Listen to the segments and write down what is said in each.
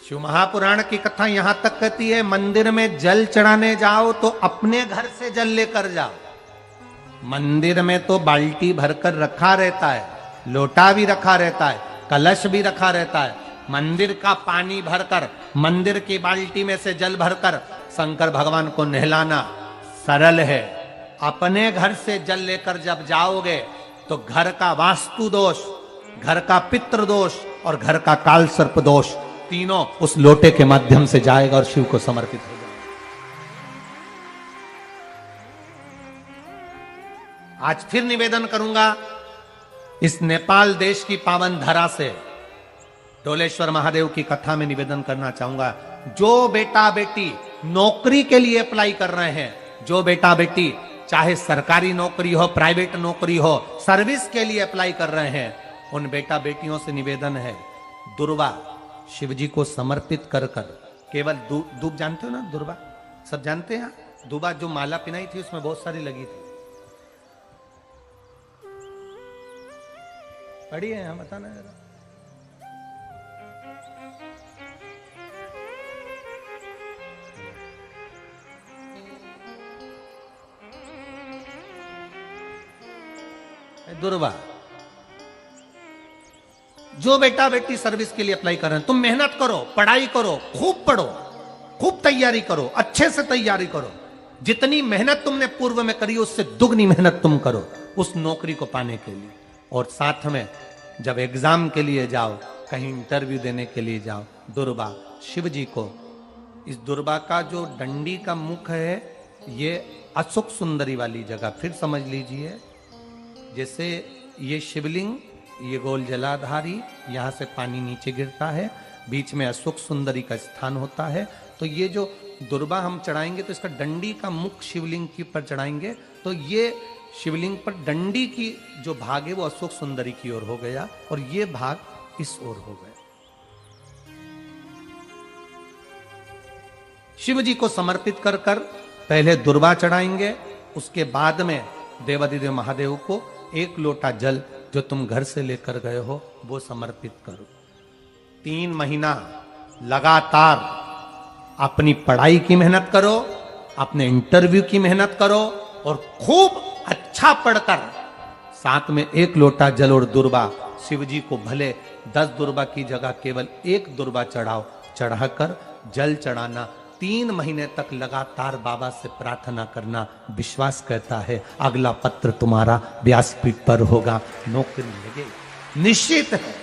शिव महापुराण की कथा यहां तक कहती है, मंदिर में जल चढ़ाने जाओ तो अपने घर से जल लेकर जाओ। मंदिर में तो बाल्टी भरकर रखा रहता है, लोटा भी रखा रहता है, कलश भी रखा रहता है। मंदिर का पानी भरकर, मंदिर की बाल्टी में से जल भरकर शंकर भगवान को नहलाना सरल है। अपने घर से जल लेकर जब जाओगे तो घर का वास्तु दोष, घर का पितृ दोष और घर का काल सर्प दोष तीनों उस लोटे के माध्यम से जाएगा और शिव को समर्पित हो जाएगा। आज फिर निवेदन करूंगा इस नेपाल देश की पावन धरा से, डोलेश्वर महादेव की कथा में निवेदन करना चाहूंगा। जो बेटा बेटी नौकरी के लिए अप्लाई कर रहे हैं, जो बेटा बेटी चाहे सरकारी नौकरी हो, प्राइवेट नौकरी हो, सर्विस के लिए अप्लाई कर रहे हैं, उन बेटा बेटियों से निवेदन है, दुर्वा शिव जी को समर्पित कर कर केवल दूब जानते हो ना, दुर्वा सब जानते हैं। दुबा जो माला पिनाई थी उसमें बहुत सारी लगी थी, पढ़ी है, बताना जरा। दुर्वा, जो बेटा बेटी सर्विस के लिए अप्लाई कर रहे हैं, तुम मेहनत करो, पढ़ाई करो, खूब पढ़ो, खूब तैयारी करो, अच्छे से तैयारी करो। जितनी मेहनत तुमने पूर्व में करी उससे दुगनी मेहनत तुम करो उस नौकरी को पाने के लिए। और साथ में जब एग्जाम के लिए जाओ, कहीं इंटरव्यू देने के लिए जाओ, दुर्वा शिव जी को, इस दुर्वा का जो डंडी का मुख है ये अशोक सुंदरी वाली जगह, फिर समझ लीजिए जैसे ये शिवलिंग, ये गोल जलाधारी, यहां से पानी नीचे गिरता है, बीच में अशोक सुंदरी का स्थान होता है। तो ये जो दुर्वा हम चढ़ाएंगे तो इसका डंडी का मुख शिवलिंग के ऊपर चढ़ाएंगे तो ये शिवलिंग पर डंडी की जो भाग है वो अशोक सुंदरी की ओर हो गया और ये भाग इस ओर हो गया। शिव जी को समर्पित कर कर पहले दुर्वा चढ़ाएंगे, उसके बाद में देवाधिदेव महादेव को एक लोटा जल जो तुम घर से लेकर गए हो वो समर्पित करो। 3 महीना लगातार अपनी पढ़ाई की मेहनत करो, अपने इंटरव्यू की मेहनत करो और खूब अच्छा पढ़कर साथ में एक लोटा जल और दुर्वा शिव जी को भले 10 दुर्वा की जगह केवल एक दुर्वा चढ़ाओ, चढ़ाकर जल चढ़ाना, 3 महीने तक लगातार बाबा से प्रार्थना करना। विश्वास कहता है अगला पत्र तुम्हारा व्यासपीठ पर होगा, नौकरी लगेगी, निश्चित है।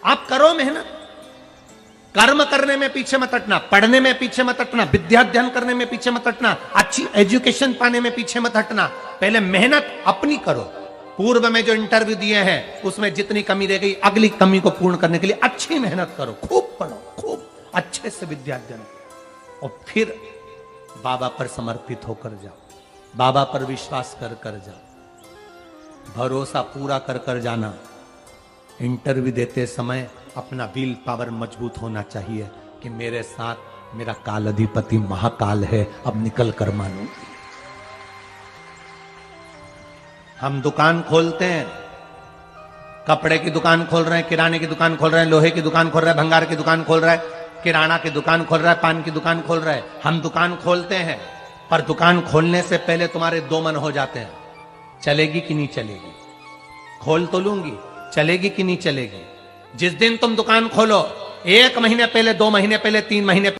आप करो मेहनत, कर्म करने में पीछे मत हटना, पढ़ने में पीछे मत हटना, विद्या अध्ययन करने में पीछे मत हटना, अच्छी एजुकेशन पाने में पीछे मत हटना। पहले मेहनत अपनी करो। पूर्व में जो इंटरव्यू दिए हैं उसमें जितनी कमी रह गई, अगली कमी को पूर्ण करने के लिए अच्छी मेहनत करो, खूब पढ़ो, खूब अच्छे से विद्या अध्ययन और फिर बाबा पर समर्पित होकर जाओ, बाबा पर विश्वास कर कर जाओ, भरोसा पूरा कर कर जाना। इंटरव्यू देते समय अपना विल पावर मजबूत होना चाहिए कि मेरे साथ मेरा काल अधिपति महाकाल है, अब निकल कर मानो। हम दुकान खोलते हैं, कपड़े की दुकान खोल रहे हैं, किराने की दुकान खोल रहे हैं, लोहे की दुकान खोल रहे हैं, भंगार की दुकान खोल रहे हैं, किराना की दुकान खोल रहा है, पान की दुकान खोल रहा है। हम दुकान खोलते हैं पर दुकान खोलने से पहले तुम्हारे 2 मन हो जाते हैं, चलेगी कि नहीं चलेगी, खोल तो लूंगी, चलेगी कि नहीं चलेगी। जिस दिन तुम दुकान खोलो 1 महीने पहले, 2 महीने पहले, 3 महीने